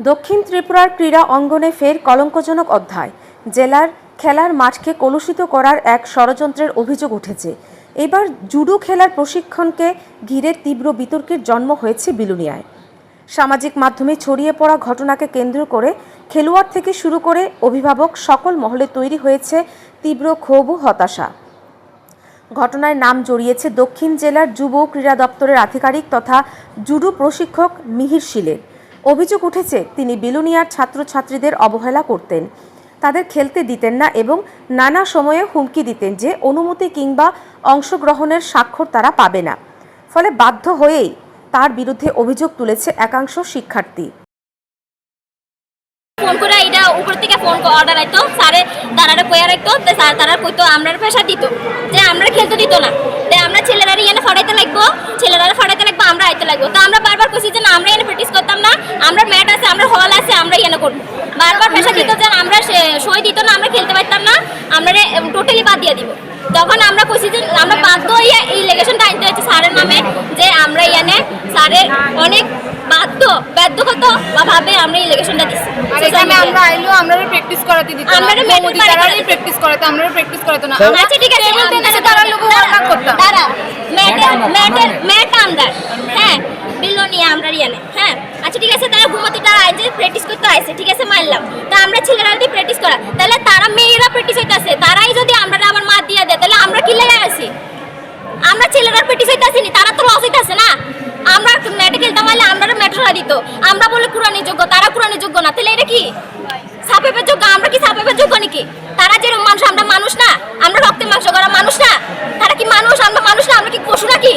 দক্ষিণ ত্রিপুরার ক্রীড়া অঙ্গনে ফের কলঙ্কজনক অধ্যায়। জেলার খেলার মাঠকে কলুষিত করার এক ষড়যন্ত্রের অভিযোগ উঠেছে। এবার জুডো খেলার প্রশিক্ষণকে ঘিরে তীব্র বিতর্কের জন্ম হয়েছে বিলুনিয়ায়। সামাজিক মাধ্যমে ছড়িয়ে পড়া ঘটনাকে কেন্দ্র করে খেলোয়াড় থেকে শুরু করে অভিভাবক সকল মহলে তৈরি হয়েছে তীব্র ক্ষোভ ও হতাশা। ঘটনায় নাম জড়িয়েছে দক্ষিণ জেলার যুব ক্রীড়া দপ্তরের আধিকারিক তথা জুডো প্রশিক্ষক মিহির শীলের। অভিযোগ উঠেছে তিনি বিলুনিয়ার ছাত্রছাত্রীদের অবহেলা করতেন, তাদের খেলতে দিতেন না এবং নানা সময়ে হুমকি দিতেন যে অনুমতি কিংবা অংশগ্রহণের স্বাক্ষর তারা পাবে না। ফলে বাধ্য হয়েই তার বিরুদ্ধে অভিযোগ তুলেছে একাংশ শিক্ষার্থী। ফোন করে এটা উপর থেকে ফোন অর্ডার আইতো, স্যারে তারারে কইয়া রাখতো, স্যার তারা কইতো আমরা পেশা দিত যে আমরা খেলতে দিত না, আমরা ছেলেরা এনে ফড়াইতে লাগবো, আমরা আইতে লাগবো। তো আমরা বারবার কইছি যে না আমরা এনে প্র্যাকটিস করতাম না, আমরা ম্যাট আছে, আমরা হল আছে, আমরা এনে করবো। বারবার পেশা দিত যে আমরা সই দিত না, আমরা খেলতে পারতাম না, আমরা টোটালি বাদ দিয়ে দিব। তখন আমরা কইছি যে আমরা বাধ্য হইয়া এই ইলেকশনটা আনতে হয়েছে স্যারের নামে, যে আমরা এনে স্যারের অনেক বাধ্যগত ভাবে আমরা ইলেকশনটা দিছি। আর এখানে আমরা আইলো আমরা প্র্যাকটিস করাতে দিত না, আমরা তারাই প্র্যাকটিস করাতে, আমরা প্র্যাকটিস করাতে না। আচ্ছা ঠিক আছে, তারা লোক ওয়ার্ক করতাম, তারা ম্যাট আমরা হ্যাঁ বিলুনিয়া আমরা ইয়ানে হ্যাঁ। আচ্ছা ঠিক আছে, তারা ঘুমাতে তারা আইছে প্র্যাকটিস করতে আইছে, ঠিক আছে মানলাম। তা আমরা ছেলেরা যদি প্র্যাকটিস করা, তাহলে তারা মেয়েরা প্র্যাকটিস হইতাছে, তারাই যদি আমরা আবার মাত দিয়ে দেয় তাহলে আমরা কি লেগে আছি? আমরা ছেলেরা প্র্যাকটিস হইতাছি নি, তারা তো লস হইতাছে না। আমরা ম্যাটে খেলতে পারলে আমরা ম্যাটরা দিত, আমরা বলে কোরআনের যোগ্য, তারা কোরআনের যোগ্য না, তাহলে এটা কি সাপেপের যোগ্য? আমরা কি সাপেপের যোগ্য নাকি? তারা যেরকম মানুষ, আমরা মানুষ না? আমরা রক্তের মাংস করা মানুষ না? তারা কি মানুষ? আমরা মানুষ না? আমরা কি পশু নাকি?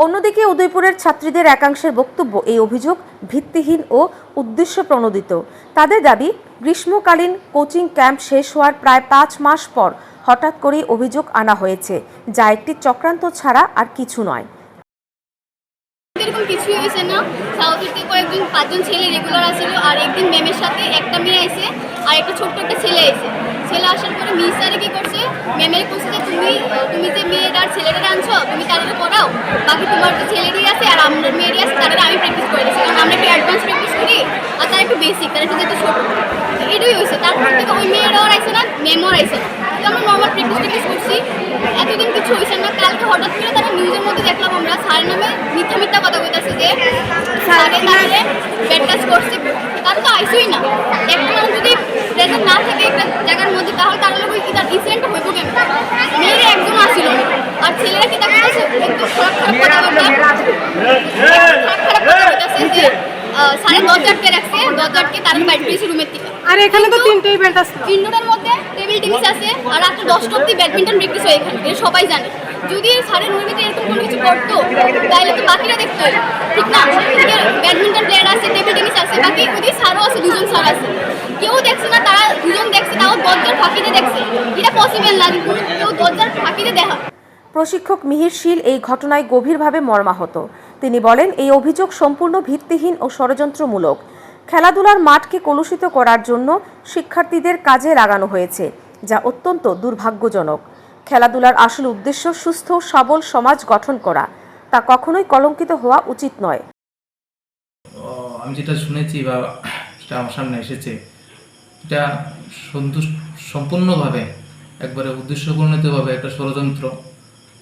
অন্যদিকে উদয়পুরের ছাত্রীদের একাংশের বক্তব্য এই অভিযোগ ভিত্তিহীন ও উদ্দেশ্য প্রণোদিত। তাদের দাবি গ্রীষ্মকালীন কোচিং ক্যাম্প শেষ হওয়ার প্রায় 5 মাস পর হঠাৎ করেই অভিযোগ আনা হয়েছে, যা একটি চক্রান্ত ছাড়া আর কিছু নয়। এরকম কিছুই হয়েছে না। সাউথ থেকে কয়েকজন 5জন ছেলে রেগুলার আসছিল, আর একদিন ম্যামের সাথে একটা মেয়ে আইছে আর একটা ছোট্ট একটা ছেলে আইছে। ছেলে আসার পরে মিস স্যারে কী করছে, ম্যামের করছে যে তুমি যে মেয়েটার ছেলেটা আনছো তুমি তাদের পড়াও, বাকি তোমার যে ছেলেরই আছে আর আমার মেয়েরই আছে তাদের আমি প্র্যাকটিস করে দিচ্ছি, কারণ আমরা একটু অ্যাডভান্স প্র্যাকটিস করি আর তারা একটু বেসিক, তারা একটু যেহেতু ছোটো। এটাই হয়েছে। তারপর থেকে ওই মেয়েরাও আইছে না, ম্যামও আইছে না, তো আমরা নর্মাল প্র্যাকটিস করছি। এতদিন কিছু হয়েছে না। কালকে হঠাৎ করে তারা নিউজের মধ্যে দেখলাম আমরা স্যারের নামে মিথ্যা কথা কইতাছে যে স্যারে তাহলে ব্যাড কাজ করছে, তারা তো আইসই না। একটা মানুষ যদি প্রেজেন্ট না থাকে একটা জায়গার মধ্যে, তাহলে তার লোক কি তার ইনসিডেন্ট হইব কেন? মেয়েরা একজন আসছিল আর ছেলেরা কি তাকে একটু খারাপ কথা বলতেছে যে সাড়ে 10 আটকে রাখছে, 10 আটকে তারা বাইট পেয়েছে রুমের থেকে। আর এখানে তো 3টে ইভেন্ট আছে, ইনডোরের মধ্যে টেবিল টেনিস আছে আর রাত্রে 10টা অবধি ব্যাডমিন্টন প্র্যাকটিস হয় এখানে, এটা সবাই জানে। যদি সারের রুমের ভিতরে এরকম কোনো কিছু করতো তাহলে তো বাকিরা দেখতো, ঠিক না? ব্যাডমিন্টন প্লেয়ার আছে, টেবিল টেনিস আছে, বাকি ওদিকে স্যারও আছে, 2জন স্যার আছে, কেউ দেখছে না। তারা 2জন দেখছে, তাও 10 ফাঁকিতে দেখছে। এটা পসিবল না কেউ 10 ফাঁকিতে দেখা। প্রশিক্ষক মিহির শীল এই ঘটনায় গভীরভাবে মর্মাহত। তিনি বলেন, এই অভিযোগ সম্পূর্ণ ভিত্তিহীন ও ষড়যন্ত্রমূলক। খেলাধুলার মাঠকে কলুষিত করার জন্য শিক্ষার্থীদের কাজে লাগানো হয়েছে, যা অত্যন্ত দুর্ভাগ্যজনক। খেলাধুলার আসল উদ্দেশ্য সুস্থ সবল সমাজ গঠন করা, তা কখনোই কলঙ্কিত হওয়া উচিত নয়। আমি যেটা শুনেছি বা সেটা আমার সামনে এসেছে, এটা সম্পূর্ণভাবে একবারে উদ্দেশ্যপূর্ণভাবে একটা ষড়যন্ত্র,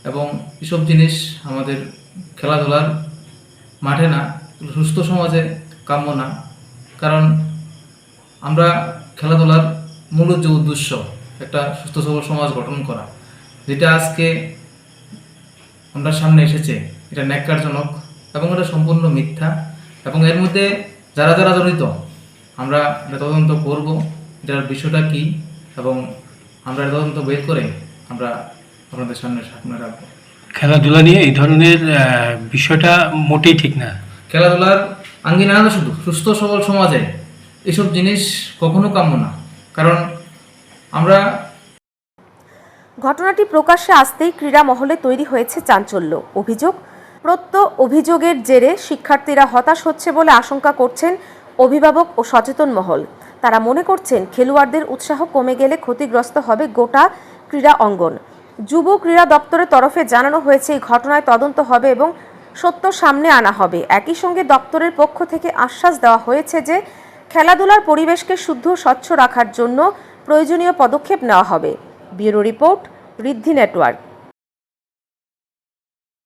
এবং এসব জিনিস আমাদের খেলাধুলার মাঠে না, সুস্থ সমাজে কাম্য না। কারণ আমরা খেলাধুলার মূল যে উদ্দেশ্য একটা সুস্থ সবল সমাজ গঠন করা, যেটা আজকে আমরা সামনে এসেছে, এটা ন্যাক্কারজনক এবং এটা সম্পূর্ণ মিথ্যা। এবং এর মধ্যে যারা যারা জড়িত আমরা এটা তদন্ত করব, এটার বিষয়টা কী, এবং আমরা তদন্ত বের করে আমরা আপনাদের সামনে রাখবো। খেলাধুলা নিয়ে এই ধরনের বিষয়টা মোটেই ঠিক না। খেলাধুলার আঙ্গিনা না, শুধু সুস্থ সবল সমাজে এসব জিনিস কখনো কাম্য না। কারণ আমরা ঘটনাটি প্রকাশ্যে আসতেই ক্রীড়া মহলে তৈরি হয়েছে চাঞ্চল্য। অভিযোগের জেরে শিক্ষার্থীরা হতাশ হচ্ছে বলে আশঙ্কা করছেন অভিভাবক ও সচেতন মহল। তারা মনে করছেন খেলোয়াড়দের উৎসাহ কমে গেলে ক্ষতিগ্রস্ত হবে গোটা ক্রীড়া অঙ্গন। যুব ক্রীড়া দপ্তরের তরফে জানানো হয়েছে এই ঘটনায় তদন্ত হবে এবং সত্য সামনে আনা হবে। একই সঙ্গে দপ্তরের পক্ষ থেকে আশ্বাস দেওয়া হয়েছে যে খেলাধুলার পরিবেশকে শুদ্ধ স্বচ্ছ রাখার জন্য প্রয়োজনীয় পদক্ষেপ নেওয়া হবে। ব্যুরো রিপোর্ট, ঋদ্ধি নেটওয়ার্ক।